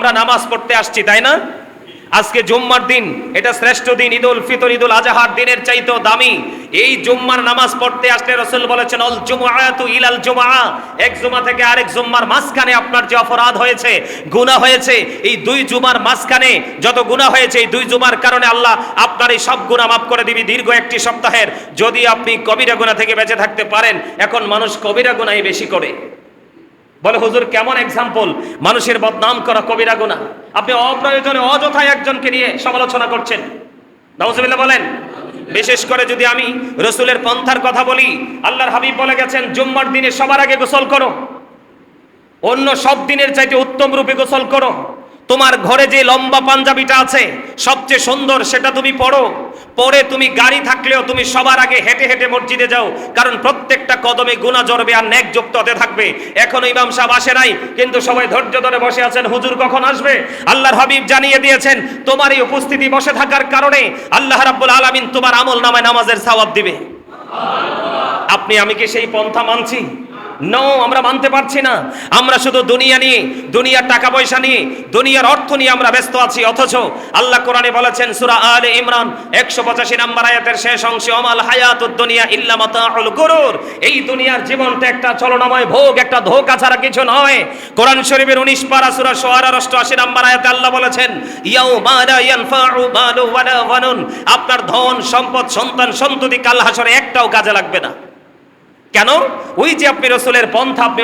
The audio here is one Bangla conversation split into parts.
আমরা নামাজ পড়তে আসছি, তাই না? আজকে জুম্মার দিন, এটা শ্রেষ্ঠ দিন। ঈদুল ফিতর, ঈদুল আজহার দিনের চাইতেও দামি। এই জুম্মার নামাজ পড়তে আসলে রাসূল বলেছেন আল জুমআতু ইলাল জুমআ, এক জুমা থেকে আরেক জুম্মার মাঝখানে আপনার যে অপরাধ হয়েছে, গুনাহ হয়েছে, এই দুই জুমার মাঝখানে যত গুনাহ হয়েছে, এই দুই জুমার কারণে আল্লাহ আপনার এই সব গুনাহ মাফ করে দিবে দীর্ঘ একটি সপ্তাহের, যদি আপনি কবিরা গুনাহ থেকে বেঁচে থাকতে পারেন। এখন মানুষ কবিরা গুনাহই বেশি করে। বলে হুজুর কেমন এক্সাম্পল, মানুষের বদনাম করা কবিরা গুনাহ। আপনি অপ্রয়োজনে অযথায় একজনকে নিয়ে সমালোচনা করছেন, নাউজুবিল্লাহ বলেন। বিশেষ করে যদি আমি রাসূলের পন্থার কথা বলি, আল্লাহর হাবিব বলে গেছেন জুম্মার দিনে সবার আগে গোসল করো, অন্য সব দিনের চাইতে উত্তম রূপে গোসল করো। তোমার ঘরে যে লম্বা পাঞ্জাবিটা আছে সবচেয়ে সুন্দর, সেটা তুমি পরো। পরে তুমি গাড়ি থাকলেও তুমি সবার আগে হেঁটে হেঁটে মসজিদে যাও, কারণ প্রত্যেকটা কদমে গুনাহ জড়বে আর নেক যুক্ত হতে থাকবে। এখনো ইমাম সাহেব আসে নাই, কিন্তু সবাই ধৈর্য ধরে বসে আছেন, হুজুর কখন আসবে। আল্লাহর হাবিব জানিয়ে দিয়েছেন তোমার এই উপস্থিতি বসে থাকার কারণে আল্লাহ রাব্বুল আলামিন তোমার আমল নামায় নামাজের সওয়াব দিবে। আপনি আমি কি সেই পন্থা মানছি? নো, আমরা মানতে পারছি না। আমরা শুধু দুনিয়া নিয়ে, দুনিয়ার টাকা পয়সা নিয়ে, দুনিয়ার অর্থ নিয়ে আমরা ব্যস্ত আছি। অথচ আল্লাহ কোরআনে বলেছেন সূরা আলে ইমরান 185 নম্বর আয়াতের শেষ অংশে আমাল হায়াতুদ দুনিয়া ইল্লা মাতাউল গুরুর, এই দুনিয়ার জীবনটা একটা চলনাময় ভোগ, একটা ধোঁকা ছাড়া কিছু নয়। কোরআন শরীফের 19 পারা সূরা শুআরার 88 নম্বর আয়াতে আল্লাহ বলেছেন ইয়াউমা লা ইয়ানফাউ মালু ওয়ালা বানুন, আপনার ধন সম্পদ সন্তান সন্ততি কাল হাসরে একটাও কাজে লাগবে না। কেন? ওই যে আপনি রাসূলের পন্থা আপনি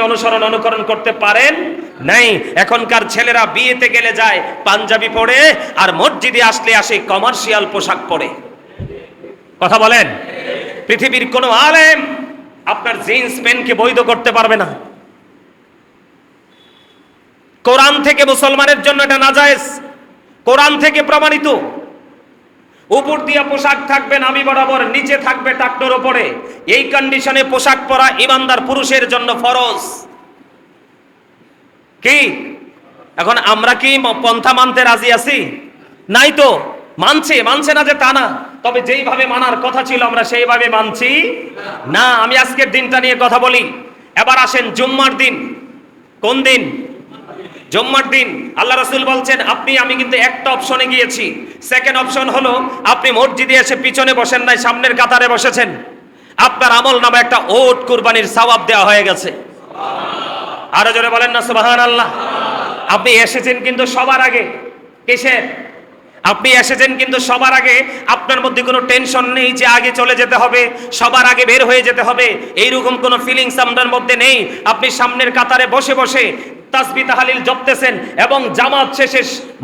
অনুকরণ করতে পারেন নাই। এখনকার ছেলেরা বিয়েতে গেলে যায় পাঞ্জাবি পরে, আর মসজিদে আসলে আসে কমার্শিয়াল পোশাক পরে। কথা বলেন। পৃথিবীর কোন আলেম আপনার জিন্স প্যান্টকে বৈধ করতে পারবে না। কোরআন থেকে মুসলমানের জন্য এটা নাজায়েজ, কোরআন থেকে প্রমাণিত। উপর দিয়া পোশাক থাকবে নাভি বরাবর, নিচে থাকবে টাকনোর উপরে। এই কন্ডিশনে পোশাক পরা ইমানদার পুরুষের জন্য ফরজ। কি এখন আমরা কি পন্থা মানতে রাজি আছি? নাই তো। মানছে না যে তা না, তবে যেইভাবে মানার কথা ছিল আমরা সেইভাবে মানছি না। আমি আজকের দিনটা নিয়ে কথা বলি। এবার আসেন জুম্মার দিন। কোন দিন? জুম্মার দিন। আল্লাহ রাসূল বলছেন আমি কিন্তু একটা অপশনে গিয়েছি। সেকেন্ড অপশন হলো আপনি মসজিদে এসে পিছনে বসেন নাই, সামনের কাতারে বসেছেন, আপনার আমল নামে একটা ওট কুরবানির সওয়াব দেওয়া হয়ে গেছে। আরো জোরে বলেন না সুবহানাল্লাহ। আপনি এসেছেন কিন্তু সবার আগে। কিসের? আপনি এসেছেন কিন্তু সবার আগে। আপনার মধ্যে কোনো টেনশন নেই যে আগে চলে যেতে হবে, সবার আগে বের হয়ে যেতে হবে, এইরকম কোনো ফিলিংস আপনার মধ্যে নেই। আপনি সামনের কাতারে বসে বসে তাসবিহ তাহলিল জপতেছেন, এবং জামাত শেষে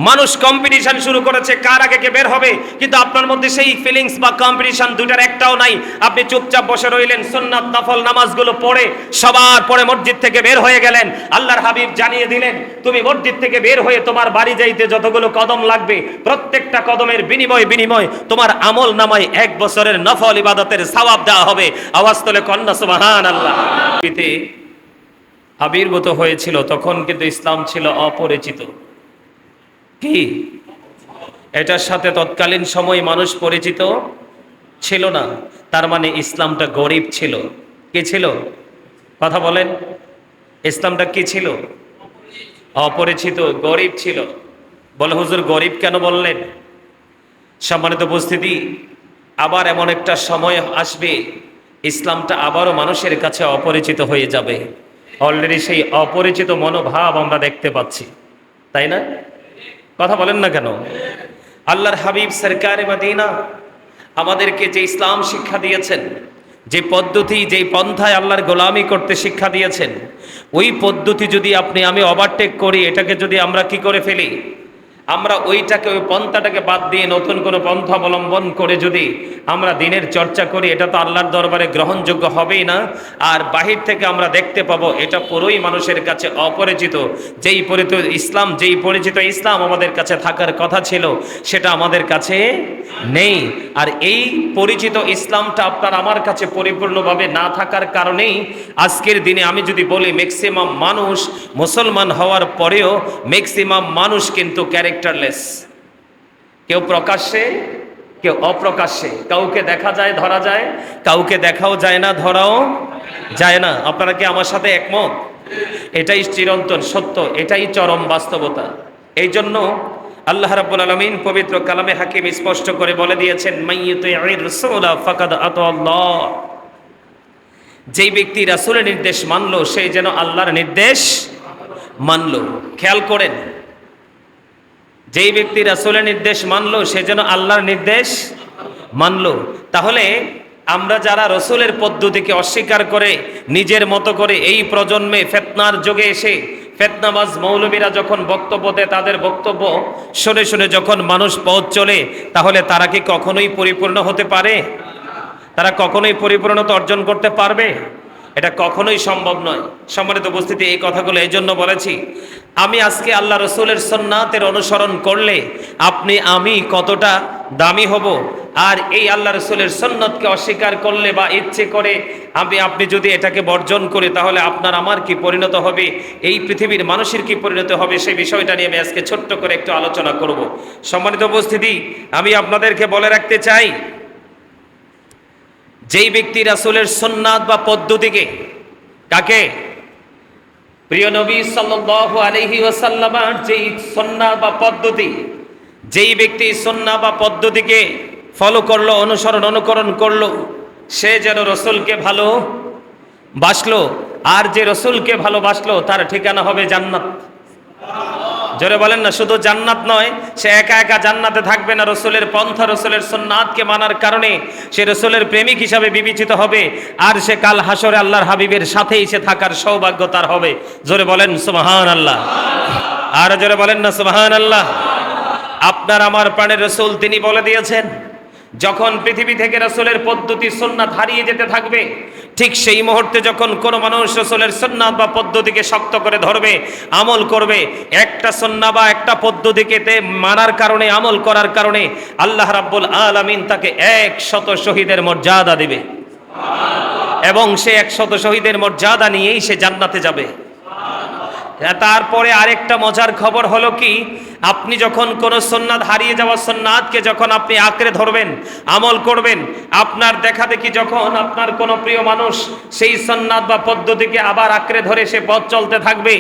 মানুষ কম্পিটিশন শুরু করেছে কার আগে কে বের হবে, কিন্তু আপনার মধ্যে সেই ফিলিংস বা কম্পিটিশন দুটার একটাও নাই। আপনি চুপচাপ বসে রইলেন, সুন্নাত নফল নামাজগুলো পড়ে সবার পরে মসজিদ থেকে বের হয়ে গেলেন। আল্লাহর হাবিব জানিয়ে দিলেন তুমি মসজিদ থেকে বের হয়ে তোমার বাড়ি যাইতে যতগুলো কদম লাগবে, প্রত্যেকটা কদমের বিনিময় তোমার আমল নামায় 1 বছরের নফল ইবাদতের সওয়াব দেওয়া হবে। আওয়াজ তোলে কন্যা সুবহানাল্লাহ। আবির্ভূত হয়েছিল তখন কিন্তু ইসলাম ছিল অপরিচিত। কি এটার সাথে তৎকালীন সময় মানুষ পরিচিত ছিল না। তার মানে ইসলামটা গরিব ছিল। কি ছিল? কথা বলেন। ইসলামটা কি ছিল? অপরিচিত, গরিব ছিল। বলে হুজুর গরিব কেন বললেন? সম্মানিত উপস্থিতি, আবার এমন একটা সময় আসবে ইসলামটা আবারও মানুষের কাছে অপরিচিত হয়ে যাবে। অলরেডি সেই অপরিচিত মনোভাব আমরা দেখতে পাচ্ছি, তাই না? কথা বলেন না কেন? আল্লাহর হাবিব সরকারে মদিনা আমাদেরকে যে ইসলাম শিক্ষা দিয়েছেন, যে পদ্ধতি, যেই পন্থায় আল্লাহর গোলামি করতে শিক্ষা দিয়েছেন, ওই পদ্ধতি যদি আমি ওভারটেক করি, এটাকে যদি আমরা কি করে ফেলি, আমরা ওই পন্থাটাকে বাদ দিয়ে নতুন কোনো পন্থা অবলম্বন করে যদি আমরা দিনের চর্চা করি, এটা তো আল্লাহর দরবারে গ্রহণযোগ্য হবেই না। আর বাহির থেকে আমরা দেখতে পাবো এটা পুরোই মানুষের কাছে অপরিচিত। যেই পরিচিত ইসলাম আমাদের কাছে থাকার কথা ছিল সেটা আমাদের কাছে নেই। আর এই পরিচিত ইসলামটা আপনার আমার কাছে পরিপূর্ণভাবে না থাকার কারণেই আজকের দিনে আমি যদি বলি ম্যাক্সিমাম মানুষ মুসলমান হওয়ার পরেও ম্যাক্সিমাম মানুষ কিন্তু ক্যারেক্টারলেস। কেউ প্রকাশ্যে, কেউ অপ্রকাশ্যে। কাউকে দেখা যায়, ধরা যায়, কাউকে দেখাও যায় না, ধরাও যায় না। আপনারা কি আমার সাথে একমত? এটাই চিরন্তন সত্য, এটাই চরম বাস্তবতা। এই জন্য আল্লাহ রাব্বুল আলামিন পবিত্র কালামে হাকিম স্পষ্ট করে বলে দিয়েছেন, মাইয়ুতি'ir রাসূলা ফাকাদ আতাআল্লাহ। যেই ব্যক্তি রাসূলের নির্দেশ মানলো সে যেন আল্লাহর নির্দেশ মানলো। খেয়াল করেন, যেই ব্যক্তি রাসূলের নির্দেশ মানলো সে যেন আল্লাহর নির্দেশ মানলো। তাহলে আমরা যারা রাসূলের পদ্ধতিকে অস্বীকার করে নিজের মতো করে এই প্রজন্মে ফিতনার যুগে এসে ফিতনাবাজ মৌলবীরা যখন বক্তব্য দেয়, তাদের বক্তব্য শুনে শুনে যখন মানুষ পথ চলে, তাহলে তারা কি কখনোই পরিপূর্ণ হতে পারে? তারা কখনোই পরিপূর্ণতা অর্জন করতে পারবে? এটা কখনোই সম্ভব নয়। সম্মানিত উপস্থিতি, এই কথাগুলো এই জন্য বলেছি, আমি আজকে আল্লাহ রসুলের সুন্নাতের অনুসরণ করলে আপনি আমি কতটা দামি হব, আর এই আল্লাহ রসুলের সুন্নতকে অস্বীকার করলে বা ইচ্ছে করে আপনি যদি এটাকে বর্জন করি, তাহলে আপনার আমার কি পরিণত হবে, এই পৃথিবীর মানুষের কি পরিণত হবে, সেই বিষয়টা নিয়ে আমি আজকে ছোট্ট করে একটু আলোচনা করব। সম্মানিত উপস্থিতি, আমি আপনাদেরকে বলে রাখতে চাই, যেই ব্যক্তি রাসূলের সুন্নাত বা পদ্ধতিকে, কাকে? প্রিয় নবী সাল্লাল্লাহু আলাইহি ওয়াসাল্লামের যেই সুন্নাত বা পদ্ধতি, যেই ব্যক্তি সুন্নাত বা পদ্ধতিকে ফলো করলো, অনুকরণ করলো, সে যেন রসুলকে ভালোবাসলো, আর যে রসুলকে ভালোবাসলো তার ঠিকানা হবে জান্নাত। জোরে বলেন না, শুধু জান্নাত নয়, সে একা একা জান্নাতে থাকবে না, রসুলের পন্থা রসুলের সুন্নাতকে মানার কারণে সে রসুলের প্রেমিক হিসাবে বিবেচিত হবে, আর সে কাল হাসরে আল্লাহর হাবিবের সাথেই সে থাকার সৌভাগ্য তার হবে। জোরে বলেন সুবহানাল্লাহ, আর জোরে বলেন না সুবহানাল্লাহ। আপনার আমার প্রাণের রসুল তিনি বলে দিয়েছেন, যখন পৃথিবী থেকে রসুলের পদ্ধতি সুন্নাত হারিয়ে যেতে থাকবে, ঠিক সেই মুহূর্তে যখন কোনো মানুষ রসুলের সুন্নাত বা পদ্ধতিকে শক্ত করে ধরবে, আমল করবে, একটা সুন্নাত বা একটা পদ্ধতিকে মানার কারণে, আমল করার কারণে আল্লাহ রাব্বুল আলামিন তাকে 100 শহীদের মর্যাদা দিবে, এবং সে 100 শহীদের মর্যাদা নিয়েই সে জান্নাতে যাবে। তারপরে আরেকটা মজার খবর হলো কি, আপনি যখন কোনো সুন্নাত হারিয়ে যাওয়া সুন্নাতকে যখন আপনি আঁকড়ে ধরবেন, আমল করবেন, আপনার দেখা দেখি যখন আপনার কোনো প্রিয় মানুষ সেই সুন্নাত বা পদ্ধতিকে আবার আঁকড়ে ধরে সে পথ চলতে থাকবে,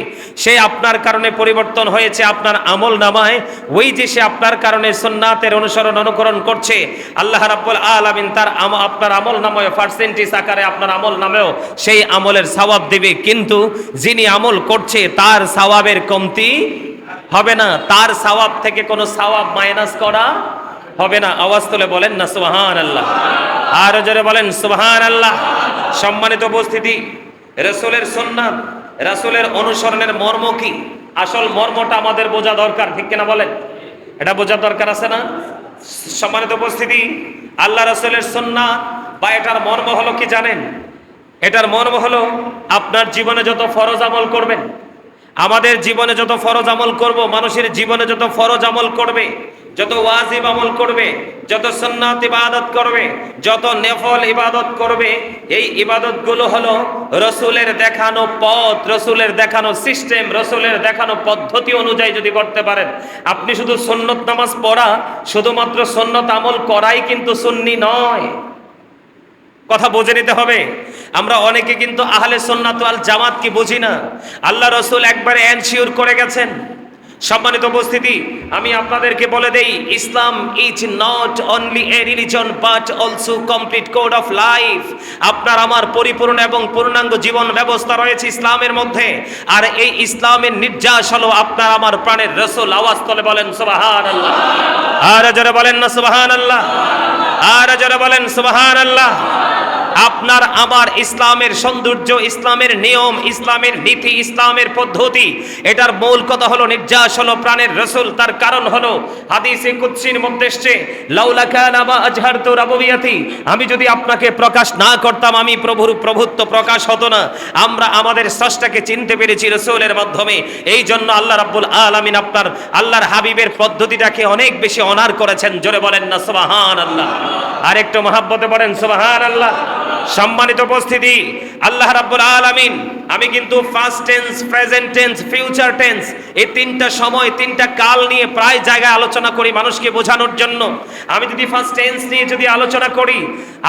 সে আপনার কারণে পরিবর্তন হয়েছে, আপনার আমল নামায় ওই যে সে আপনার কারণে সুন্নাতের অনুকরণ করছে, আল্লাহ রাব্বুল আলামিন তার আপনার আমল নামায় পার্সেন্টেজ আকারে আপনার আমল নামেও সেই আমলের সওয়াব দিবে। কিন্তু যিনি আমল করছে তার সওয়াবের কমতি হবে না, তার সওয়াব থেকে কোনো সওয়াব মাইনাস করা হবে না। আওয়াজ তুলে বলেন না সুবহানাল্লাহ, আর জোরে বলেন সুবহানাল্লাহ। সম্মানিত উপস্থিতি, রাসূলের সুন্নাত, রাসূলের অনুসরণের মর্ম কি, আসল মর্মটা আমাদের বোঝা দরকার, ঠিক কিনা বলেন? এটা বোঝার দরকার আছে না? সম্মানিত উপস্থিতি, আল্লাহ রাসূলের সুন্নাত বা এটার মর্ম হলো কি জানেন? এটার মর্ম হলো আপনার জীবনে যত ফরজ আমল করবেন, আমাদের জীবনে যত ফরজ আমল করব, মানুষের জীবনে যত ফরজ আমল করবে, যত ওয়াজিব আমল করবে, যত সুন্নাত ইবাদত করবে, যত নফল ইবাদত করবে, এই ইবাদতগুলো হলো রসুলের দেখানো পথ, রসুলের দেখানো সিস্টেম, রসুলের দেখানো পদ্ধতি অনুযায়ী যদি করতে পারেন। আপনি শুধু সুন্নত নামাজ পড়া, শুধুমাত্র সুন্নত আমল করাই কিন্তু সুন্নি নয়, কথা বুঝে নিতে হবে। আমরা অনেকে কিন্তু আহলে সুন্নাত ওয়াল জামাত কি বুঝি না। আল্লাহ রসুল একবারে এনশিওর করে গেছেন। সম্মানিত উপস্থিতি, আমি আপনাদেরকে বলে দেই, Islam is not only a religion but also complete code of life. আপনার আমার পরিপূর্ণ এবং পূর্ণাঙ্গ জীবন ব্যবস্থা রয়েছে ইসলামের মধ্যে, আর এই ইসলামের নির্যাস হলো আপনার আমার প্রাণের রসুল। আওয়াজ তুলে বলেন সুবহানাল্লাহ, আর জোরে বলেন না সুবহানাল্লাহ, আর জোরে বলেন সুবহানাল্লাহ। আপনার আমার ইসলামের সৌন্দর্য, ইসলামের নিয়ম, ইসলামের নীতি, ইসলামের পদ্ধতি, এটার মূল কথা হলো নির্যাস হলো প্রাণের রসুল। তার কারণ হলো হাদিসে কুদসির মধ্যে এসেছে, লাউলা কানা মা আজহারতু রাবুবিয়াতি, আমি যদি আপনাকে প্রকাশ না করতাম, আমি প্রভুর প্রভুত্ব প্রকাশ হতো না। আমরা আমাদের স্রষ্টাকে চিনতে পেরেছি রসুলের মাধ্যমে। এই জন্য আল্লাহ রাব্বুল আলামিন আপনার আল্লাহর হাবিবের পদ্ধতিটাকে অনেক বেশি অনার করেছেন। জোরে বলেন না সুবহানাল্লাহ, আর একটু মহব্বতে বলেন সুবহানাল্লাহ। সম্মানিত উপস্থিতি, আল্লাহ রাব্বুল আলামিন, আমি কিন্তু first tense, present tense, future tense, এই তিনটা সময়, তিনটা কাল নিয়ে প্রায় জায়গায় আলোচনা করি মানুষকে বোঝানোর জন্য। আমি যদি ফার্স্ট টেন্স নিয়ে যদি আলোচনা করি,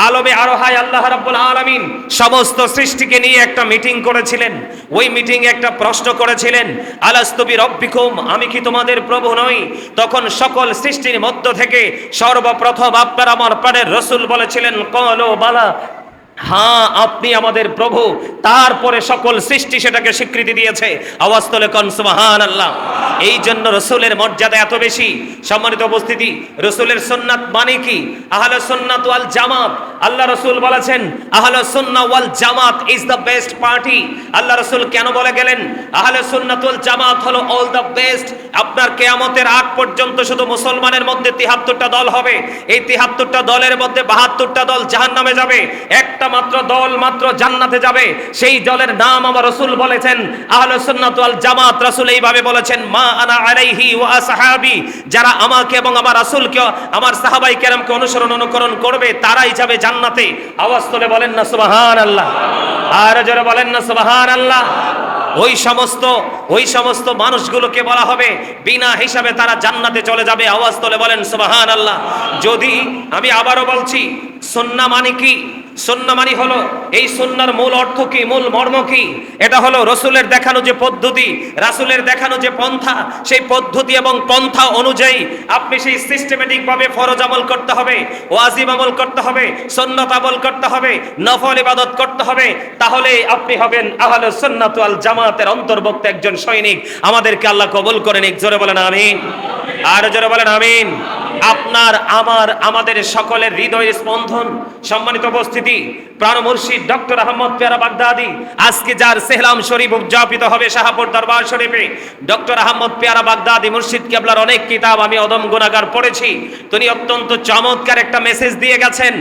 আলমে আরোহায় আল্লাহ রাব্বুল আলামিন সমস্ত সৃষ্টিকে নিয়ে একটা মিটিং করেছিলেন। ওই মিটিং এ একটা প্রশ্ন করেছিলেন, আলাস্তু বিরব্বিকুম, আমি কি তোমাদের প্রভু নই? তখন সকল সৃষ্টির মধ্য থেকে সর্বপ্রথম আপনার আমার প্রাণের রাসূল বলেছিলেন, ক্বালু বালা, হ্যাঁ আপনি আমাদের প্রভু। তারপরে সকল সৃষ্টি সেটাকে স্বীকৃতি দিয়েছে। আওয়াজ তোলে কোন সুবহানাল্লাহ। এই জন্য রাসূলের মর্যাদা এত বেশি। সম্মানিত উপস্থিতি, রাসূলের সুন্নাত মানে কি? আহলে সুন্নাত ওয়াল জামাত। আল্লাহ রাসূল বলেছেন, আহলে সুন্নাহ ওয়াল জামাত ইজ দ্য বেস্ট পার্টি। আল্লাহ রাসূল কেন বলে গেলেন আহলে সুন্নাত ওয়াল জামাত হলো অল দ্য বেস্ট? আপনার কিয়ামতের আগ পর্যন্ত শুধু মুসলমানের মধ্যে ৭৩টা দল হবে। এই ৭৩টা দলের মধ্যে ৭২টা দল জাহান্নামে যাবে, একটা মাত্র দল মাত্র জান্নাতে যাবে। সেই দলের নাম আমার রাসূল বলেছেন আহলে সুন্নাত ওয়াল জামাত। রাসূল এইভাবে বলেছেন, মা আনা আলাইহি ওয়া আসহাবি, যারা আমাকে এবং আমার রাসূলকে, আমার সাহাবাই কেরামকে অনুকরণ করবে তারাই যাবে জান্নাতে। আওয়াজ তুলে বলেন না সুবহানাল্লাহ। আর যারা বলেন না সুবহানাল্লাহ। ওই সমস্ত মানুষগুলোকে বলা হবে বিনা হিসাবে তারা জান্নাতে চলে যাবে। আওয়াজ তুলে বলেন সুবহানাল্লাহ। যদি আমি আবারও বলছি, সুন্নাহ মানে কি? সুন্নাহ মানে হলো, এই সুন্নাহর মূল অর্থ কি, মূল মর্ম কি? এটা হলো রাসূলের দেখানো যে পদ্ধতি, রাসূলের দেখানো যে পন্থা, সেই পদ্ধতি এবং পন্থা অনুযায়ী আপনি সেই সিস্টেমেটিক ভাবে ফরজ আমল করতে হবে, ওয়াজিব আমল করতে হবে, সুন্নাত আমল করতে হবে, নফল ইবাদত করতে হবে। তাহলে আপনি হবেন আহলে সুন্নাত ওয়াল জামাতের অন্তর্ভুক্ত একজন সৈনিক। আমাদেরকে আল্লাহ কবুল করে নিক। জোরে বলেন আমিন। আর জোরে বলেন আমিন। আপনার আমার আমাদের সকলের হৃদয়ের স্পন্দন। সম্মানিত উপস্থিতি, প্রাণ মুর্শিদ ডক্টর আহমদ পেয়ারা বাগদাদি, আজকে যার সেহলাম শরীফ উদযাপিত হবে শাহপুর দরবার শরীফে, ডক্টর আহমদ পেয়ারা বাগদাদি মুর্শিদ কেবলার অনেক কিতাব আমি অদম গুনাহগার পড়েছি। তিনি অত্যন্ত চমৎকার একটা মেসেজ দিয়ে গেছেন,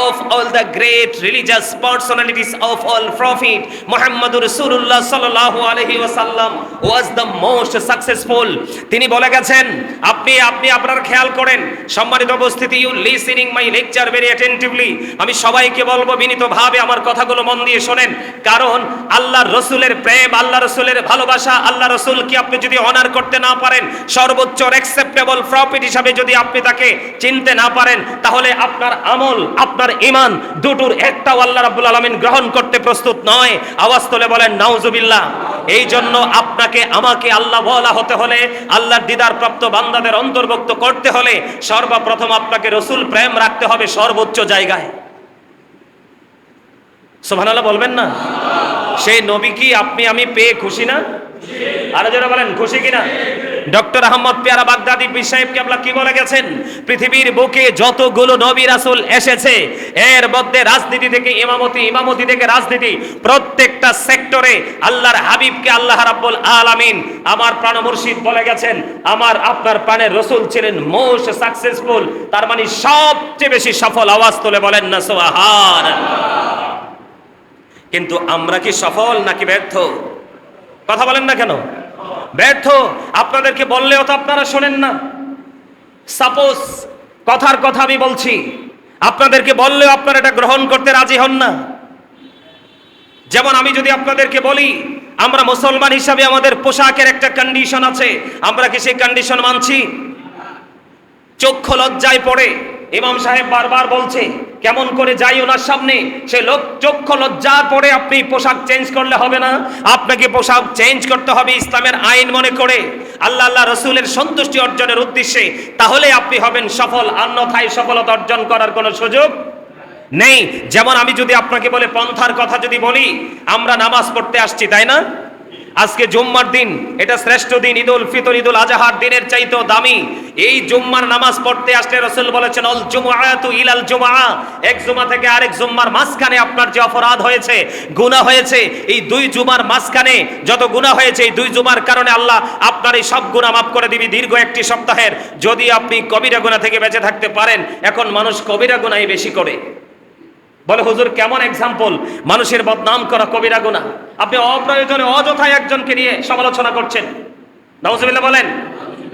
of all the great religious personalities of all prophet মুহাম্মদুর রাসূলুল্লাহ সাল্লাল্লাহু আলাইহি ওয়াসাল্লাম ওয়াজ দ্য মোস্ট সাকসেসফুল। তিনি বলে গেছেন, আপনি আপনার খেয়াল করেন। সম্মানিত উপস্থিতি, you listening my lecture very attentively. আমি সবাইকে বলবো বিনীতভাবে আমার কথাগুলো মন দিয়ে শোনেন, কারণ আল্লাহর রাসূলের প্রেম, আল্লাহ রাসূলের ভালোবাসা, আল্লাহ রাসূলকে আপনি যদি অনার করতে না পারেন, সর্বোচ্চ অ্যাকসেপ্টেবল প্রফিট হিসাবে যদি আপনি তাকে চিনতে না পারেন, তাহলে আপনার আমল, আপনার ঈমান দুটোর একটাও আল্লাহ রাব্বুল আলামিন গ্রহণ করতে প্রস্তুত নয়। আওয়াজ তুলে বলেন নাউজুবিল্লাহ। এই জন্য আপনাকে আমাকে আল্লাহ ওয়ালা হতে হলে, আল্লাহর দিদার প্রাপ্ত বান্দাদের অন্তর্ভুক্ত করতে হলে সর্বপ্রথম আপনাকে রাসূল প্রেম রাখতে হবে সর্বোচ্চ জায়গায়। সুবহানাল্লাহ বলবেন না? সেই নবী কি আপনি আমি পেয়ে খুশি না? আর যারা বলেন খুশি কিনা? ডক্টর আহমদ পেয়ারা বাগদাদি পীর সাহেব কেবলা কি বলে গেছেন, পৃথিবীর বুকে যতগুলো নবী রাসূল এসেছে, এর মধ্যে রাজনীতি থেকে ইমামতি থেকে রাজনীতি, প্রত্যেকটা সেক্টরে আল্লাহর হাবিবকে আল্লাহ রাব্বুল আলামিন, আমার প্রাণ মুর্শিদ বলে গেছেন, আমার আপনার প্রাণের রাসূল ছিলেন মোস্ট সাকসেসফুল। তার মানে সবচেয়ে বেশি সফল। আওয়াজ তুলে বলেন না সুবহানাল্লাহ। কিন্তু আমরা কি সফল নাকি ব্যর্থ? কথা বলেন না কেন? ব্যর্থ। আপনাদেরকে বললেও তো আপনারা শোনেন না। সাপোজ কথার কথা আমি বলছি, আপনাদেরকে বললেও আপনারা এটা গ্রহণ করতে রাজি হন না। যেমন আমি যদি আপনাদেরকে বলি, আমরা মুসলমান হিসাবে আমাদের পোশাকের একটা কন্ডিশন আছে, আমরা কি সেই কন্ডিশন মানছি? চক্ষু লজ্জায় পড়ে ইমাম সাহেব বারবার বলছে, কেমন করে যাই ওনার সামনে, সে লোক চক্ষু লজ্জা পড়ে আপনি পোশাক চেঞ্জ করলে হবে না। আপনাকে পোশাক চেঞ্জ করতে হবে ইসলামের আইন মনে করে, আল্লাহ রাসূলের সন্তুষ্টি অর্জনের উদ্দেশ্যে। তাহলে আপনি হবেন সফল, অন্যথায় সফলতা অর্জন করার কোনো সুযোগ নেই। যেমন আমি যদি আপনাকে বলে পন্থার কথা যদি বলি, আমরা নামাজ পড়তে আসছি, তাই না? আজকে জুম্মার দিন, এটা শ্রেষ্ঠ দিন। ঈদুল ফিতর, ঈদুল আজহার দিনের চাইতেও দামি। এই জুম্মার নামাজ পড়তে আসলে রাসূল বলেছেন, অল জুমআতু ইলাল জুমআ, এক জুমা থেকে আরেক জুম্মার মাঝখানে আপনার যে অপরাধ হয়েছে, গুনাহ হয়েছে, এই দুই জুমার মাঝখানে যত গুনাহ হয়েছে, এই দুই জুমার কারণে আল্লাহ আপনার এই সব গুনাহ মাফ করে দিবে দীর্ঘ একটি সপ্তাহের, যদি আপনি কবিরা গুনাহ থেকে বেঁচে থাকতে পারেন। এখন মানুষ কবিরা গুনাহই বেশি করে। বলে হুজুর কেমন এক্সাম্পল, মানুষের বদনাম করা কবিরা গুনাহ, আপনি অপ্রয়োজনে অযথায় একজনকে নিয়ে সমালোচনা করছেন। নাউজুবিল্লাহ বলেন।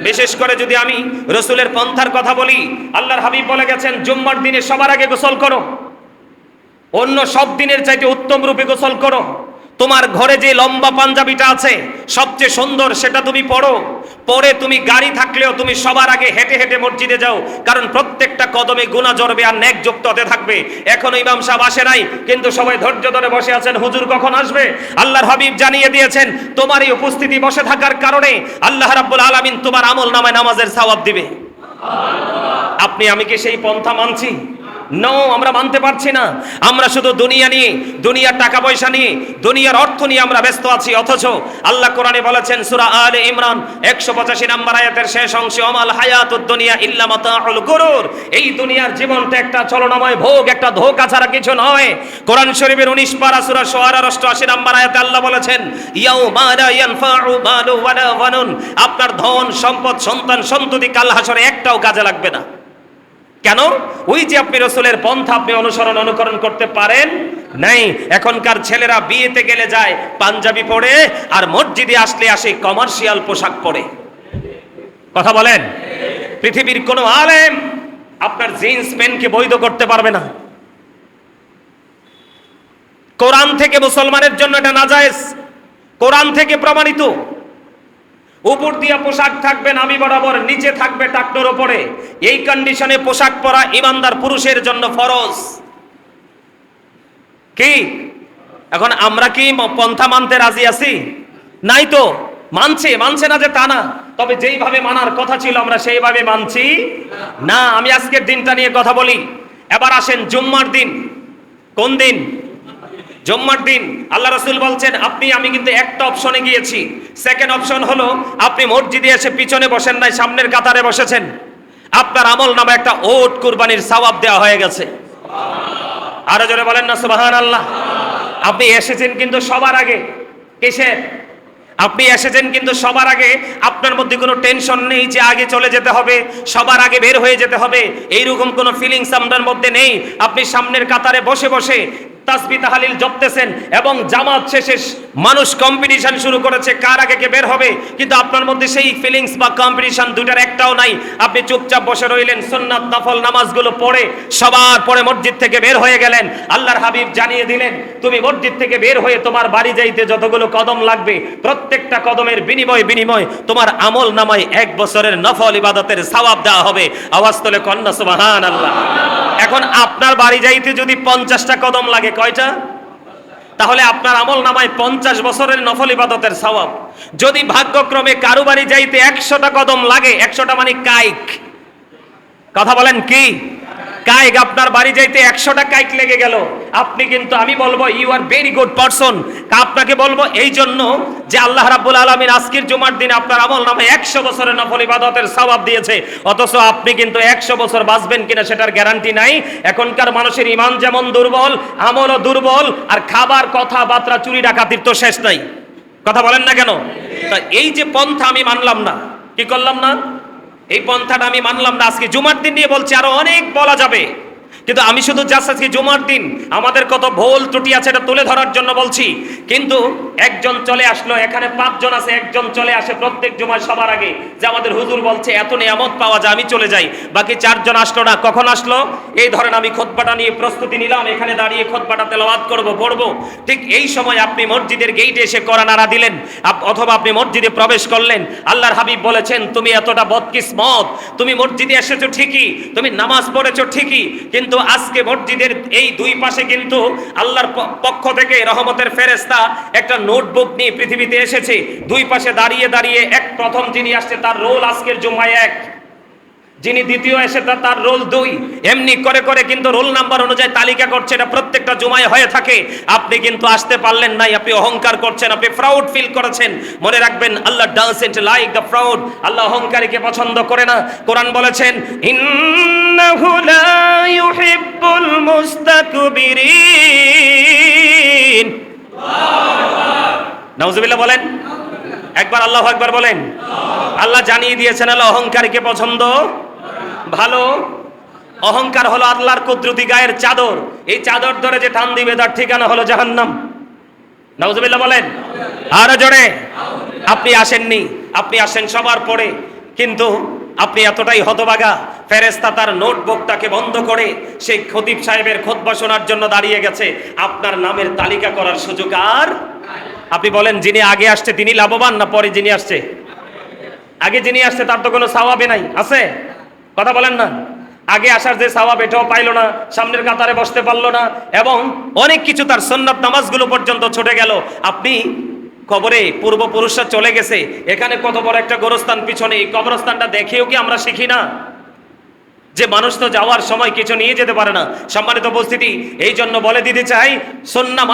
বিশেষ করে যদি আমি রাসূলের পন্থার কথা বলি, আল্লাহর হাবিব বলে গেছেন, জুম্মার দিনে সবার আগে গোসল করো। অন্য সব দিনের চাইতে উত্তম রূপে গোসল করো। তোমার ঘরে যে লম্বা পাঞ্জাবিটা আছে সবচেয়ে সুন্দর, সেটা তুমি পরো। পরে তুমি গাড়ি থাকলেও তুমি সবার আগে হেঁটে হেঁটে মসজিদে যাও, কারণ প্রত্যেকটা কদমে গুনাহ জড়বে আর নেক যুক্ত হতে থাকবে। এখনো ইমাম সাহেব আসে নাই, কিন্তু সবাই ধৈর্য ধরে বসে আছেন, হুজুর কখন আসবে। আল্লাহর হাবিব জানিয়ে দিয়েছেন, তোমার এই উপস্থিতি বসে থাকার কারণে আল্লাহ রাব্বুল আলামিন তোমার আমল নামায় নামাজের সওয়াব দিবে। আপনি আমি কি সেই পন্থা মানছি? নো, আমরা মানতে পারছি না। আমরা শুধু দুনিয়া নিয়ে, দুনিয়ার টাকা পয়সা নিয়ে, দুনিয়ার অর্থ নিয়ে আমরা ব্যস্ত আছি। অথচ আল্লাহ কোরআনে বলেছেন সূরা আলে ইমরান 185 নম্বর আয়াতের শেষ অংশে, ওমাল হায়াতুদ দুনিয়া ইল্লা মাতাউল গুরুর। এই দুনিয়ার জীবনটা একটা চলনাময় ভোগ, একটা ধোঁকা ছাড়া কিছু নয়। কোরআন শরীফের 19 পারা সূরা শুআরার 88 নম্বর আয়াতে আল্লাহ বলেছেন, ইয়াউমা লা ইয়ানফাউ মালু ওয়ালা বানুন। আপনার ধন সম্পদ সন্তান সন্ততি কাল হাসরে একটাও কাজে লাগবে না। কেন? ওই যে আপনি রাসূলের পন্থা আপনি অনুকরণ করতে পারেন নাই। এখনকার ছেলেরা বিয়েতে গেলে যায় পাঞ্জাবি পরে, আর মসজিদে আসলে আসে কমার্শিয়াল পোশাক পরে। কথা বলেন। পৃথিবীর কোনো আলেম আপনার জিন্স প্যান্টকে বৈধ করতে পারবে না। কোরআন থেকে মুসলমানের জন্য এটা নাজায়েজ, কোরআন থেকে প্রমাণিত। উপর দিয়া পোশাক থাকবে নামি বরাবর, নিচে থাকবে টাকনোর উপরে। এই কন্ডিশনে পোশাক পরা ইমানদার পুরুষের জন্য ফরজ। কি এখন আমরা কি পন্থা মানতে রাজি আছি? নাই তো। মানছে না যে তা না, তবে যেইভাবে মানার কথা ছিল আমরা সেইভাবে মানছি না। আমি আজকের দিনটা নিয়ে কথা বলি। এবার আসেন জুম্মার দিন। কোন দিন? জুম্মার দিন। আল্লাহ রাসূল বলছেন, আপনি আমি কিন্তু একটা অপশনে গিয়েছি। সেকেন্ড অপশন হলো আপনি মসজিদে এসে পিছনে বসেন নাই, সামনের কাতারে বসেছেন। আপনার আমল নামে একটা ওট কুরবানির সওয়াব দেওয়া হয়ে গেছে। আরো জোরে বলেন না সুবহানাল্লাহ। আপনি এসেছেন কিন্তু সবার আগে। কিসের? আপনি এসেছেন কিন্তু সবার আগে। আপনার মধ্যে কোনো টেনশন নেই যে আগে চলে যেতে হবে, সবার আগে বের হয়ে যেতে হবে, এইরকম কোনো ফিলিংস আপনার মধ্যে নেই। আপনি সামনের কাতারে বসে বসে তাসবিহ তাহলিল জপতেছেন, এবং জামাত শেষে মানুষ কম্পিটিশন শুরু করেছে কার আগে কে বের হবে, কিন্তু আপনার মধ্যে সেই ফিলিংস বা কম্পিটিশন দুটার একটাও নাই। আপনি চুপচাপ বসে রইলেন, সুন্নাত নফল নামাজগুলো পড়ে সবার পরে মসজিদ থেকে বের হয়ে গেলেন। আল্লাহর হাবিব জানিয়ে দিলেন, তুমি মসজিদ থেকে বের হয়ে তোমার বাড়ি যাইতে যতগুলো কদম লাগবে, প্রত্যেকটা কদমের বিনিময় তোমার আমল নামায় 1 বছরের নফল ইবাদতের সওয়াব দেওয়া হবে। আওয়াজ তোলে কন্যা সুবহানাল্লাহ। এখন আপনার বাড়ি যাইতে যদি 50টা কদম লাগে, কয়টা? তাহলে আপনার আমল নামায় 50 বছরের নফল ইবাদতের সওয়াব। যদি ভাগ্যক্রমে কারো বাড়ি যাইতে 100টা কদম লাগে, 100টা মানে কাইক। কথা বলেন কি? কাইক। আপনার বাড়ি যাইতে 100টা কাইক লেগে গেল, আপনি কিন্তু আমি বলবো you are very good person. আপনাকে বলবো এই জন্য যে আল্লাহ রাব্বুল আলামিন আজকের জুমার দিনে আপনার আমল নামে 100 বছরের নফল ইবাদতের সওয়াব দিয়েছে, অথচ আপনি কিন্তু 100 বছর বাঁচবেন কিনা সেটার গ্যারান্টি নাই। এখনকার মানুষের ঈমান যেমন দুর্বল, আমলও দুর্বল, আর খাবার কথাবার্তা চুরি ডাকাতির তো শেষ নাই। কথা বলেন না কেন? তা এই যে পন্থা আমি মানলাম না, কি করলাম না, এই পন্থাটা আমি মানলাম না। আজকে জুমার দিন নিয়ে বলছি, আরো অনেক বলা যাবে, কিন্তু আমি শুধু জাস্ট আজকে জুমার দিন আমাদের কত ভুল ত্রুটি আছে এটা তুলে ধরার জন্য বলছি। কিন্তু একজন চলে আসলো, এখানে 5 জন আছে, একজন চলে আসে প্রত্যেক জুমায় সবার আগে যে আমাদের হুজুর বলছে এত নিয়ামত পাওয়া যায়, আমি চলে যাই। বাকি 4 জন আসলো না। কখন আসলো? এই ধরেন আমি খুতবাটা নিয়ে প্রস্তুতি নিলাম, এখানে দাঁড়িয়ে খুতবাটা তেলাওয়াত পড়বো। ঠিক এই সময় আপনি মসজিদের গেইটে এসে করা নাড়া দিলেন, অথবা আপনি মসজিদে প্রবেশ করলেন। আল্লাহর হাবিব বলেছেন, তুমি এতটা বদকিসমত, তুমি মসজিদে এসেছো ঠিকই, তুমি নামাজ পড়েছো ঠিকই, কিন্তু আজকে মসজিদের এই দুই পাশে কিন্তু আল্লাহর পক্ষ থেকে রহমতের ফেরেশতা একটা নোটবুক নিয়ে পৃথিবীতে এসেছে। দুই পাশে দাঁড়িয়ে দাঁড়িয়ে প্রথম যিনি আসছে তার রোল আজকের জুমায় 1, যিনি দ্বিতীয় এসে তার রোল 2, এমনি করে করে কিন্তু রোল নাম্বার অনুযায়ী তালিকা করছে। এটা প্রত্যেকটা জুমায় হয়ে থাকে। আপনি কিন্তু আসতে পারলেন নাই, আপনি অহংকার করছেন, আপনি প্রাউড ফিল করেছেন। মনে রাখবেন, আল্লাহ ডাজন্ট লাইক দ্য প্রাউড। আল্লাহ অহংকারীকে পছন্দ করে না। কোরআন বলেছেন, ইন্নাহু লা ইউহিব্বুল মুস্তাকবিরিন। নাউজুবিল্লাহ বলেন একবার, আল্লাহু আকবার বলেন। আল্লাহ জানিয়ে দিয়েছেন আল্লাহ অহংকারীকে পছন্দ ভালো। অহংকার হলো আল্লাহর কুদরতি গায়ের চাদর, এই চাদর ধরে যে টান দিবে তার ঠিকানা হলো জাহান্নাম। নাউজুবিল্লাহ বলেন আরো জোরে। আপনি আসেননি, আপনি আসেন সবার পরে, কিন্তু আপনি এতটাই হতভাগা, ফেরেশতা তার নোটবুকটাকে বন্ধ করে সেই খতিব সাহেবের খুতবা শোনার জন্য দাঁড়িয়ে গেছে। আপনার নামের তালিকা করার সুযোগ আর আপনি বলেন, যিনি আগে আসছে তিনি লাভবান না পরে যিনি আসছে? আগে যিনি আসছে তার তো কোনো সওয়াবই নাই, আছে? কথা বলেন না। আগে আসার যে সওয়াব এটাও পাইলো না, সামনের কাতারে বসতে পারলো না, এবং অনেক কিছু তার সুন্নাত নামাজগুলো পর্যন্ত ছুটে গেল। আপনি কবরে পূর্বপুরুষরা চলে গেছে, এখানে কত বড় একটা গোরস্থান পিছনে, এই কবরস্থানটা দেখেও কি আমরা শিখি না যে মানুষ তো যাওয়ার সময় কিছু নিয়ে যেতে পারে না? সম্মানিত উপস্থিতি, এই জন্য বলে দিতে চাই, সুন্নাহ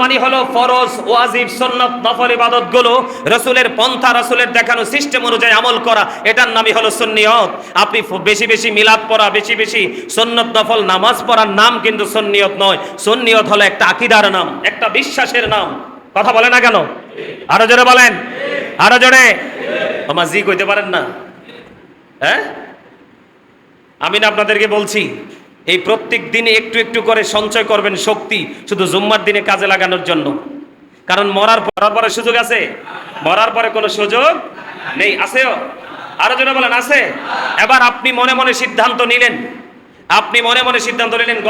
মানি হলো ফরজ, ওয়াজিব, সুন্নাত, নফল ইবাদতগুলো রাসূলের পন্থা, রাসূলের দেখানো সিস্টেম অনুযায়ী আমল করা, এটার নামই হলো সুন্নিয়ত। আপনি বেশি বেশি মিলাদ পড়া, বেশি বেশি সুন্নাত নফল নামাজ পড়ার নাম কিন্তু সুন্নিয়ত নয়। সুন্নিয়ত হলো একটা আকীদার নাম, একটা বিশ্বাসের নাম। কথা বলে না কেন? আরো জোরে বলেন, আরো জোরে। আমার জি কইতে পারেন না? হ্যাঁ, আমি না আপনাদেরকে বলছি, এই প্রত্যেক দিনে একটু একটু করে সঞ্চয় করবেন শক্তি, শুধু জুম্মার দিনে কাজে লাগানোর জন্য। কারণ মরার পরে সুযোগ আছে? মরার পরে কোনো সুযোগ নেই। আছেও? আরো জোরে বলেন, আছে? এবার আপনি মনে মনে সিদ্ধান্ত নিলেন,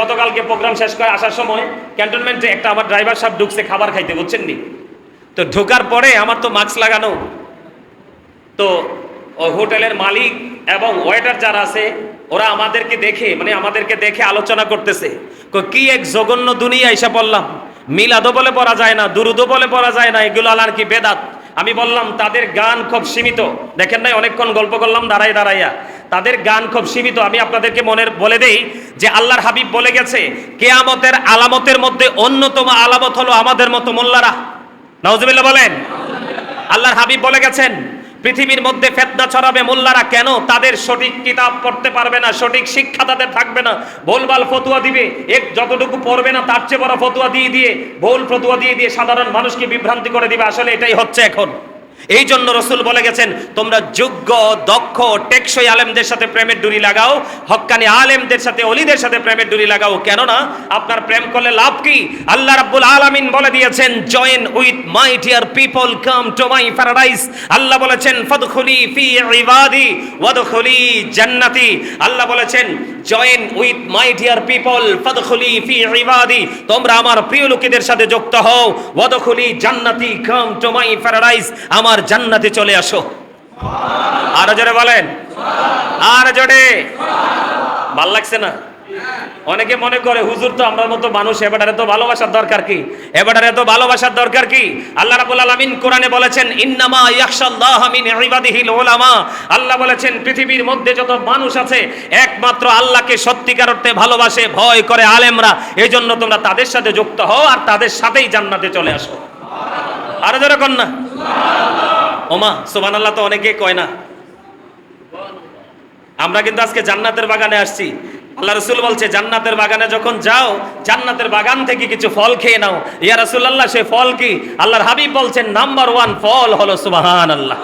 গতকালকে প্রোগ্রাম শেষ করে আসার সময় ক্যান্টনমেন্টে একটা আমার ড্রাইভার সাহেব ঢুকছে খাবার খাইতে, বুঝছেন নি? তো ঢোকার পরে আমার তো মাস্ক লাগানো, তো হোটেলের মালিক এবং ওয়েটার যারা আছে ওরা আমাদেরকে দেখে আলোচনা করতেছে, কি এক জঘন্য দুনিয়া এসে পড়লাম, মিলাদও বলে পড়া যায় না, দুরুদও বলে পড়া যায় না, এগুলো আলার কি বেদাত। আমি বললাম তাদের গান খুব সীমিত, দেখেন নাই অনেকক্ষণ গল্প করলাম দাঁড়াইয়া, তাদের গান খুব সীমিত। আমি আপনাদেরকে বলে দেই যে আল্লাহর হাবিব বলে গেছে, কিয়ামতের আলামতের মধ্যে অন্যতম আলামত হলো আমাদের মতো মোল্লারা। নাউজুবিল্লাহ বলেন। আল্লাহর হাবিব বলে গেছেন, পৃথিবীর মধ্যে ফিতনা ছড়াবে মোল্লারা। কেন? তাদের সঠিক কিতাব পড়তে পারবে না, সঠিক শিক্ষা তাদের থাকবে না, ভুলভাল ফতোয়া দিবে, যতটুকু পড়বে না তার চেয়ে বড় ফতোয়া দিয়ে ভুল ফতোয়া দিয়ে সাধারণ মানুষকে বিভ্রান্তি করে দিবে। আসলে এটাই হচ্ছে এখন। এই জন্য রাসূল বলে গেছেন, তোমরা যোগ্য, দক্ষ, টেকসই আলেমদের সাথে প্রেমের ডুরি লাগাও, হক্কানি আলেমদের সাথে, ওলিদের সাথে প্রেমের ডুরি লাগাও। কেননা আপনার প্রেম করলে লাভ কি? আল্লাহ রাব্বুল আলামিন বলে দিয়েছেন, join with my dear people, come to my paradise. আল্লাহ বলেছেন, ফাদখুলি ফি ইবাদি ওয়াদখুলি জান্নাতি। আল্লাহ বলেছেন, join with my dear people ফাদখুলি ফি ইবাদি, তোমরা আমার প্রিয় লোকেদের সাথে যুক্ত হও, ওয়াদখুলি জান্নাতি, কাম টু মাই প্যারাডাইস, আমার জান্নাতে চলে আসো। আরো জোরে বলেন, আর জোরে। ভাল লাগছে না? অনেকে মনে করে হুজুর তো আমরা মতো মানুষ, এবারে তো ভালোবাসার দরকার কি? আল্লাহ রাব্বুল আলামিন কোরআনে বলেছেন, ইন্নামা ইয়াখশাল্লাহ মিন ইবাদিহিল উলামা। আল্লাহ বলেছেন, পৃথিবীর মধ্যে যত মানুষ আছে একমাত্র আল্লাহকে সত্যিকার অর্থে ভালোবাসে, ভয় করে আলেমরা। এই জন্য তোমরা তাদের সাথে যুক্ত হও আর তাদের সাথেই জান্নাতে চলে আসো। আরো জোরে কর না। ওমা সুবহানাল্লাহ তো অনেকে কয় না। আমরা কিন্তু আজকে জান্নাতের বাগানে আসছি। আল্লাহ রাসূল বলছে, জান্নাতের বাগানে যখন যাও, জান্নাতের বাগান থেকে কিছু ফল খেয়ে নাও। ইয়া রাসূলুল্লাহ, সেই ফল কি? আল্লাহর হাবিব বলছেন, নাম্বার 1 ফল হলো সুবহানাল্লাহ।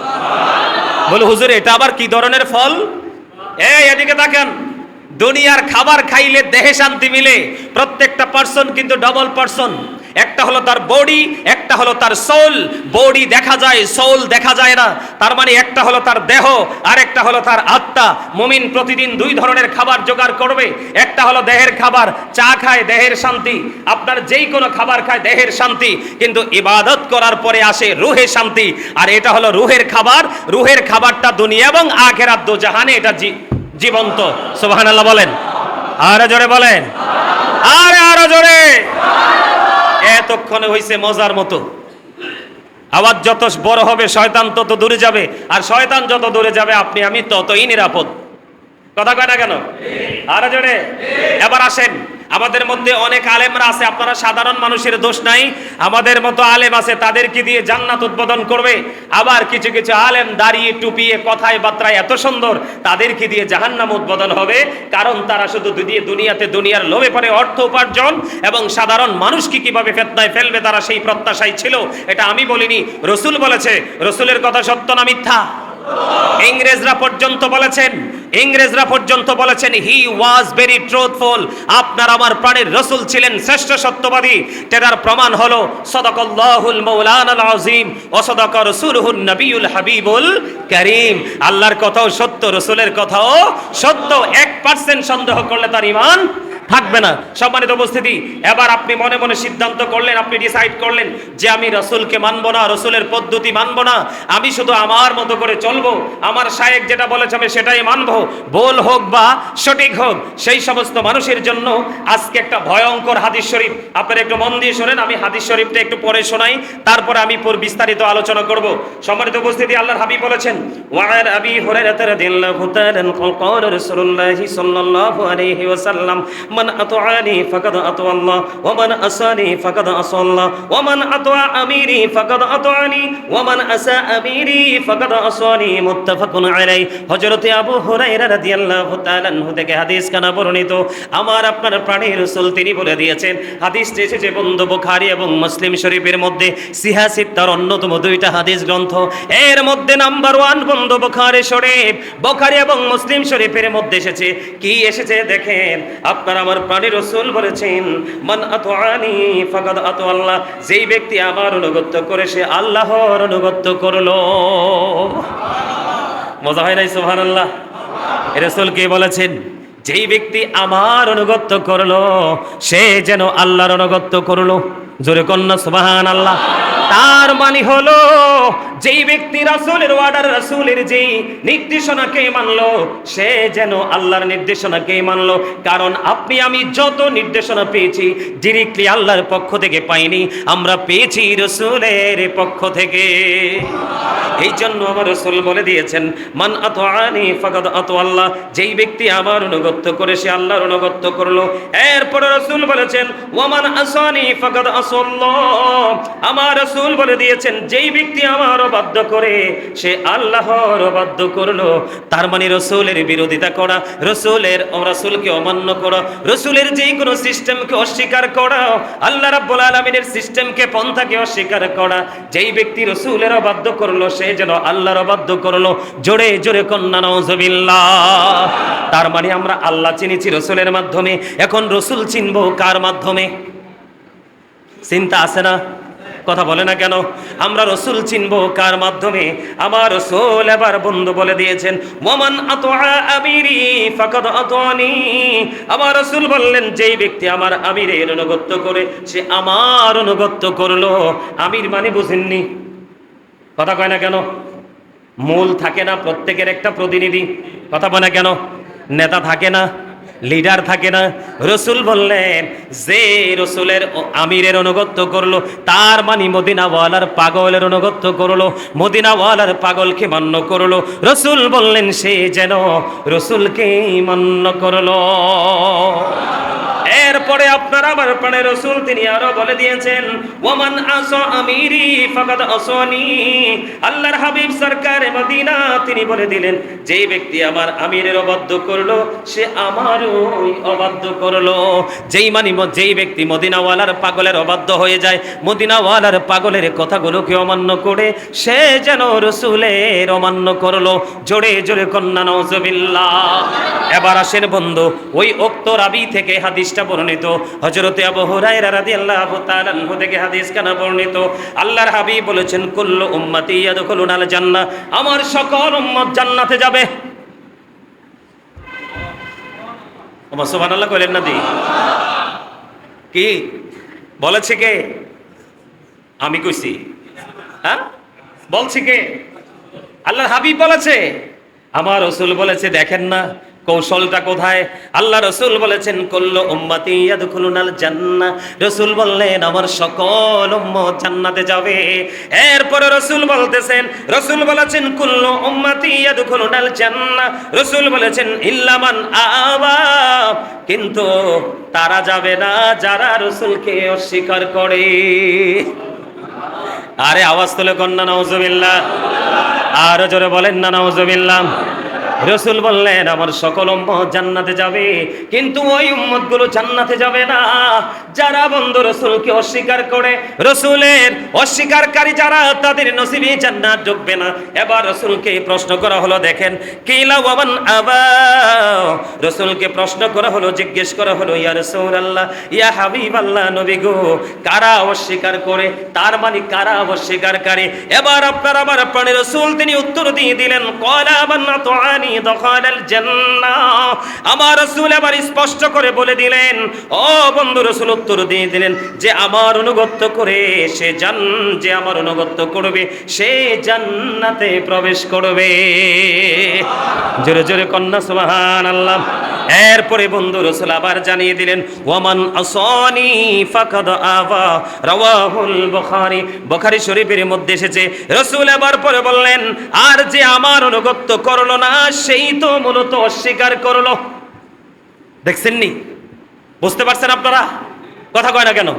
বলে হুজুর এটা আবার কি ধরনের ফল? এই এদিকে তাকান। দুনিয়ার খাবার খাইলে দেহে শান্তি মিলে, প্রত্যেকটা পারসন কিন্তু ডাবল পারসন। একটা হলো তার বডি, একটা হলো তার সোল। বডি দেখা যায়, সোল দেখা যায় না। তার মানে একটা হলো তার দেহ, আর একটা হলো তার আত্মা। মুমিন প্রতিদিন 2 ধরনের খাবার জোগাড় করবে। একটা হলো দেহের খাবার, চা খায় দেহের শান্তি, আপনার যেই কোনো খাবার খায় দেহের শান্তি, কিন্তু ইবাদত করার পরে আসে রুহে শান্তি। আর এটা হলো রুহের খাবার। রুহের খাবারটা দুনিয়া এবং আখিরাত দোজাহানে এটা জীবন্ত। সুবহানাল্লাহ বলেন, আরো জোরে বলেন, আরো জোরে। এতক্ষণে হইছে মজার মতো। আওয়াজ যত বড় হবে শয়তান তত দূরে যাবে, আর শয়তান যত দূরে যাবে আপনি আমি ততই নিরাপদ। কথা কয় না কেন? আরো জোরে। এবার আসেন, আমাদের মধ্যে অনেক আলেমরা আছে, আপনারা সাধারণ মানুষের দোষ নাই, আমাদের মতো আলেম আছে, তাদেরকে দিয়ে জান্নাত উদ্বোধন করবে। আবার কিছু কিছু আলেম দাঁড়িয়ে টুপিয়ে কথায় বার্তায় এত সুন্দর, তাদেরকে দিয়ে জাহান্নাম উদ্বোধন হবে। কারণ তারা শুধু দুনিয়াতে দুনিয়ার লোভে পড়ে অর্থ উপার্জন এবং সাধারণ মানুষকে কিভাবে ফিতনায় ফেলবে তারা সেই প্রত্যাশাই ছিল। এটা আমি বলিনি, রাসূল বলেছে। রাসূলের কথা সত্য না মিথ্যা? ইংরেজরা পর্যন্ত বলেছেন, ইংরেজরা পর্যন্ত বলেছেন হি ওয়াজ ভেরি ট্রুথফুল, আপনার আমার প্রাণের রাসূল ছিলেন শ্রেষ্ঠ সত্যবাদী। এটার প্রমাণ হলো সাদাকাল্লাহুল মাওলানাল আযীম ওয়া সাদাকা রাসূলুহুন নবিয়ুল হাবিবুল কারীম। আল্লাহর কথাও সত্য, রাসূলের কথাও সত্য। 1% সন্দেহ করলে তার ঈমান থাকবে না। সম্মানিত উপস্থিতি, এবার আপনি মনে মনে সিদ্ধান্ত করলেন, আপনি ডিসাইড করলেন যে আমি রাসূলকে মানবো না, রাসূলের পদ্ধতি মানবো না, আমি শুধু আমার মতো করে চলবো, আমার শায়েখ যেটা বলেছে আমি সেটাই মানবো, ভুল হোক বা সঠিক হোক। সেই সমস্ত মানুষের জন্য আজকে একটা ভয়ঙ্কর হাদিস শরীফ, আপনারা একটু মন দিয়ে শোনেন, আমি হাদিস শরীফটা একটু পড়ে শোনাই, তারপরে আমি বিস্তারিত আলোচনা করব। সম্মানিত উপস্থিতি, আল্লাহর হাবিব বলেছেন ওয়ান আবি হুরায়রা রাদিয়াল্লাহু তাআলা ক্বালা রাসূলুল্লাহি সাল্লাল্লাহু আলাইহি ওয়াসাল্লাম মান আতাআনি ফাকাদ আতাআল্লাহ ওয়া মান আসানি ফাকাদ আসাল্লাহ ওয়া মান আতাআ আমিরি ফাকাদ আতাআনি ওয়া মান আসা আমিরি ফাকাদ আসানি, মুত্তাফাকুন আলাইহি। হযরতে আবু হুরায়রা রাদিয়াল্লাহু তাআলা আনহু থেকে হাদিস কানা বর্ণিত, আমার আপনার প্রাণের রাসূল তিনি বলে দিয়েছেন, হাদিসটি এসেছে বন্ধু বুখারী এবং মুসলিম শরীফের মধ্যে, সিহা সিত্তার অন্যতম দুইটা হাদিস গ্রন্থ, এর মধ্যে নাম্বার 1 বন্ধু বুখারী শরীফ, বুখারী এবং মুসলিম শরীফের মধ্যে এসেছে। কি এসেছে দেখেন, আপনার আমার প্রাণের রাসূল বলেছেন মান আতাআনি ফাকাদ আতাআল্লাহ, যেই ব্যক্তি আমার অনুগত করে সে আল্লাহর অনুগত করলো। মজা হয় নাই? সুবহানাল্লাহ। রাসূল কে বলেছেন? যেই ব্যক্তি আমার অনুগত করলো সে যেন আল্লাহর অনুগত করলো। জোরে কন্যা সুবহানাল্লাহ। তার মানে হলো যেই ব্যক্তি রাসূলের অর্ডার, রাসূলের যেই নির্দেশনাকে মানলো সে যেন আল্লাহর নির্দেশনাকে মানলো। কারণ আপনি আমি যত নির্দেশনা পেয়েছি ডিরেক্টলি আল্লাহর পক্ষ থেকে পাইনি, আমরা পেয়েছি রাসূলের পক্ষ থেকে। এই জন্য আমার রাসূল বলে দিয়েছেন মান আতাআনি ফাকাদ আতাআল্লাহ, যেই ব্যক্তি আমার অনুগত করে সে আল্লাহর অনুগত করলো। এরপর রাসূল বলেছেন ওয়া মান আসানি ফাকাদ আসাল্লাহ, আমার রাসূল বলে দিয়েছেন যেই ব্যক্তি আমার অবাধ্য করে সে আল্লাহর অবাধ্য করলো। তার মানে রাসূলের বিরোধিতা করা, রাসূলকে অমান্য করা, রাসূলের যেই কোনো সিস্টেমকে অস্বীকার করা, আল্লাহ রাব্বুল আলামিনের সিস্টেমকে পন্থাকে অস্বীকার করা, যেই ব্যক্তি রাসূলের অবাধ্য করলো সে যেন আল্লাহর অবাধ্য করলো। জোরে জোরে কন্না নাউজুবিল্লাহ। তার মানে আমরা আল্লাহ চিনেছি রাসূলের মাধ্যমে, এখন রাসূল চিনবো কার মাধ্যমে? চিন্তা আছে না? কথা বলে না কেন? আমরা রাসূল চিনবো কার মাধ্যমে? আমার রাসূল এবার বন্ধু বলে দিয়েছেন ওয়ামান আতাআ আমিরি ফাকাদ আতানি, আমার রাসূল বললেন যেই ব্যক্তি আমার আমিরের অনুগত করে সে আমার অনুগত করলো। আমির মানে বুঝেননি? কথা কয় না কেন? মূল থাকে না প্রত্যেকের একটা প্রতিনিধি? কথা বলে না কেন? নেতা থাকে না, লিডার থাকে না? রাসূল বললেন যে রাসূলের আমিরের অনুগত করলো তার মানে মদিনাওয়ালার পাগলের অনুগত করলো, মদিনাওয়ালার পাগলকে মান্য করলো। রাসূল বললেন সে যেন রাসূলকেই মান্য করলো। এরপরে আপনার আমার প্রাণের রাসূল তিনি আরো বলে দিয়েছেন ওয়ামান আসা আমিরি ফাকাদ আসানি, আল্লাহর হাবিব সরকারে মদিনা তিনি বলে দিলেন যেই ব্যক্তি আমার আমিরের অবাধ্য করলো সে আমারও অবাধ্য করলো। যেই ব্যক্তি মদিনাওয়ালার পাগলের অবাধ্য হয়ে যায়, মদিনাওয়ালার পাগলের কথাগুলোকে অমান্য করে সে যেন রাসূলের অমান্য করলো। জোরে জোরে কন্না নাউজুবিল্লাহ। এবার আসেন বন্ধু, ওই উক্ত রাবী থেকে হাদিসটা বর্ণিত, হযরতে আবু হুরায়রা রাদিয়াল্লাহু তাআলা আনহু থেকে হাদিস কানা বর্ণিত। আল্লাহর হাবিব বলেছেন কুল্লু উম্মতি ইয়াদখুলুনাল জান্নাহ, আমার সকল উম্মত জান্নাতে যাবে। ওমা সুবহানাল্লাহ কইলেন না? দি কি বলেছে কে? আমি কইছি? হ্যাঁ বলছি কে? আল্লাহর হাবিব বলেছে, আমার রাসূল বলেছে। দেখেন না কৌশলটা কোথায়? আল্লাহ রাসূল বলেছেন কুল্লু উম্মতি ইয়াদখুলুনাল জান্নাহ, রাসূল বললেন আমার সকল উম্মত জান্নাতে যাবে। এরপরে রাসূল বলেছেন কুল্লু উম্মতি ইয়াদখুলুনাল জান্নাহ, রাসূল বলেছেন ইল্লা মান আবা, কিন্তু তারা যাবে না যারা রাসূলকে অস্বীকার করে। আরে আওয়াজ তুলে কন্না নাউজুবিল্লাহ। আরো জোরে বলেন না নাউজুবিল্লাহ। রাসূল বললেন আমার সকল উম্মত জান্নাতে যাবে, কিন্তু ওই উম্মতগুলো জান্নাতে যাবে না যারা বন্ধু রাসূলকে অস্বীকার করে। রাসূলের অস্বীকারী যারা, তাদের নসিবে জান্নাত ঢুকবে না। এবার রাসূলকে প্রশ্ন করা হলো, দেখেন কিলা ওয়ামান আবা, রাসূলকে প্রশ্ন করা হলো, জিজ্ঞেস করা হলো, ইয়া রাসূলুল্লাহ, ইয়া হাবিবাল্লাহ, নবী গো, কারা অস্বীকার করে, তার মানে কারা অস্বীকারী। এবার আমার প্রাণের রাসূল তিনি উত্তর দিয়ে দিলেন, ক্বালা মান আতাআনি দাখালাল জান্নাহ। আমার রাসূল এবার স্পষ্ট করে বলে দিলেন, ও বন্ধু, রাসূল উত্তর দিয়ে দিলেন যে আমার অনুগত করে যে আমার অনুগত করবে সে জান্নাতে প্রবেশ করবে। জোরে জোরে কন্যা সুবহানাল্লাহ। এরপরে বন্ধু রাসূল আবার জানিয়ে দিলেন, ওয়ামান আসানি ফাকাদ আবা, রাওয়াহুল বুখারী, বুখারী শরীফের মধ্যে এসেছে। রাসূল আবার পরে বললেন, আর যে আমার অনুগত করলো না সেই তো মূলত অস্বীকার করলো। দেখছেন নি? বুঝতে পারছেন আপনারা? কথা কয় না কেন?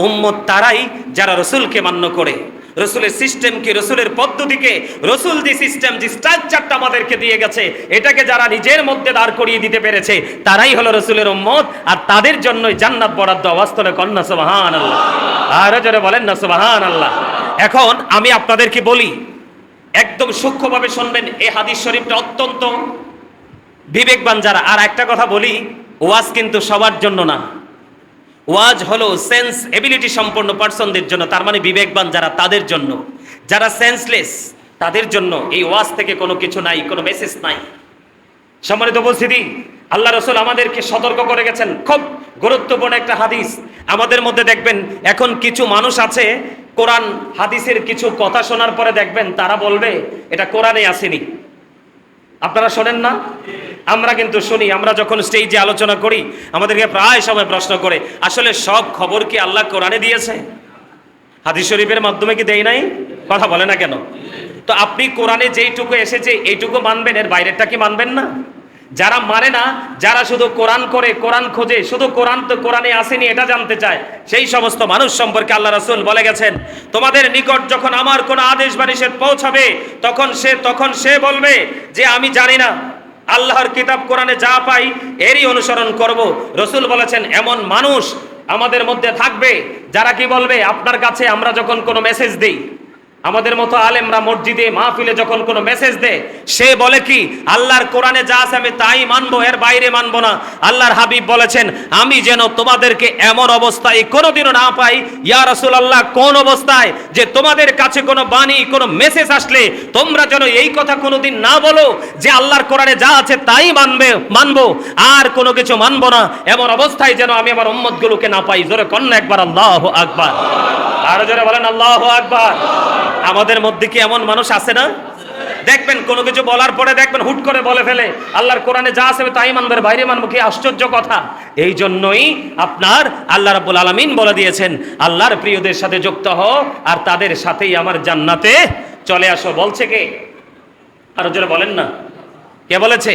উম্মত তারাই যারা রাসূলকে মান্য করে, রাসূলের সিস্টেমকে, রাসূলের পদ্ধতিকে, রাসূল যে সিস্টেম, যে স্ট্রাকচারটা আমাদেরকে দিয়ে গেছে, এটাকে যারা নিজের মধ্যে দাঁড় করিয়ে দিতে পেরেছে, তারাই হলো রাসূলের উম্মত। আর তাদের জন্যই জান্নাত বরাদ্দ। আওয়াজ তোলে কন্যা সুবহানাল্লাহ, আর জোরে বলেন না সুবহানাল্লাহ। এখন আমি আপনাদেরকে বলি, একদম সূক্ষ্মভাবে শুনবেন, এই হাদিস শরীফটা অত্যন্ত বিবেকবান যারা। আর একটা কথা বলি, ওয়াজ কিন্তু সবার জন্য না, ওয়াজ হলো সেন্স এবিলিটি সম্পন্ন পার্সনদের জন্য, তার মানে বিবেকবান যারা, তাদের জন্য। যারা সেন্সলেস তাদের জন্য এই ওয়াজ থেকে কোনো কিছু নাই, কোনো মেসেজ নাই। সম্মানিত উপস্থিতি, আল্লাহ রাসূল আমাদেরকে সতর্ক করে গেছেন। খুব গুরুত্বপূর্ণ একটা হাদিস। আমাদের মধ্যে দেখবেন এখন কিছু মানুষ আছে, কোরআন হাদিসের কিছু কথা শোনার পরে দেখবেন তারা বলবে এটা কোরআনে আসেনি। আপনারা শোনেন না? আমরা কিন্তু শুনি। আমরা যখন স্টেজে আলোচনা করি আমাদেরকে প্রায় সময় প্রশ্ন করে, আসলে সব খবর কি আল্লাহ কোরআনে দিয়েছে? হাদিস শরীফের মাধ্যমে কি দেয় নাই? কথা বলে না কেন? তো আপনি কোরআনে যেইটুকু এসেছে এইটুকু মানবেন, এর বাইরেরটা কি মানবেন না? যারা মানে না, যারা শুধু কোরআন করে, কোরআন খোঁজে, শুধু কোরআন তো কোরআনে আসেনি এটা জানতে চায়, সেই সমস্ত মানুষ সম্পর্কে আল্লাহ রাসূল বলে গেছেন, তোমাদের নিকট যখন আমার কোন আদেশ বা নিষেধ পৌঁছাবে তখন সে বলবে যে আমি জানি না, আল্লাহর কিতাব কোরআনে যা পাই এরই অনুসরণ করব। রাসূল বলেছেন এমন মানুষ আমাদের মধ্যে থাকবে যারা কি বলবে, আপনার কাছে আমরা যখন কোনো মেসেজ দিই, আমাদের মতো আলেমরা মসজিদে মাহফিলে যখন কোনো মেসেজ দেয়, সে বলে কি আল্লাহর কোরআনে যা আছে আমি তাই মানবো, এর বাইরে মানবো না। আল্লাহর হাবিব বলেছেন, আমি যেন তোমাদেরকে এমন অবস্থায় কোনোদিনও না পাই, ইয়া রাসূলুল্লাহ, কোন অবস্থায় যে তোমাদের কাছে কোনো বাণী, কোনো মেসেজ আসলে তোমরা যেন এই কথা কোনোদিন না বলো যে আল্লাহর কোরআনে যা আছে তাই মানবো, আর কোনো কিছু মানবো না। এমন অবস্থায় যেন আমি আমার উম্মতগুলোকে না পাই। জোরে কন্যা একবার আল্লাহু আকবার, আর জোরে বলেন আল্লাহু আকবার। আমাদের মধ্যে কি এমন মানুষ আছে না? দেখবেন কোনো কিছু বলার পরে দেখবেন হুট করে বলে ফেলে আল্লাহর কোরআনে যা আছে তাই মানবে, বাইরে মানবো। কি আশ্চর্য কথা! এই জন্যই আপনার আল্লাহ রাব্বুল আলামিন বলে দিয়েছেন, আল্লাহর প্রিয়দের সাথে যুক্ত হও আর তাদের সাথেই আমার জান্নাতে চলে আসো। বলছে কে? আরো জোরে বলেন না, কে বলেছে?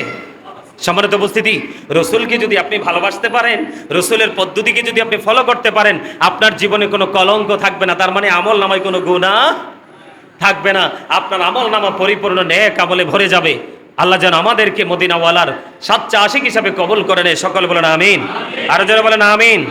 সম্মানিত উপস্থিতি, রসুলকে যদি আপনি ভালোবাসতে পারেন, রসুলের পদ্ধতিকে যদি আপনি ফলো করতে পারেন, আপনার জীবনে কোনো কলঙ্ক থাকবে না। তার মানে আমল নামায় কোনো গুনাহ থাকবে না। আপনার আমল নামা পরিপূর্ণ নেক আমলে ভরে যাবে। আল্লাহ যেন আমাদেরকে মদিনাওয়ালার সাচ্চা আশিক হিসাবে কবুল করে নেয়। সকল বলেন আমিন, আরো যারা বলেন আমিন।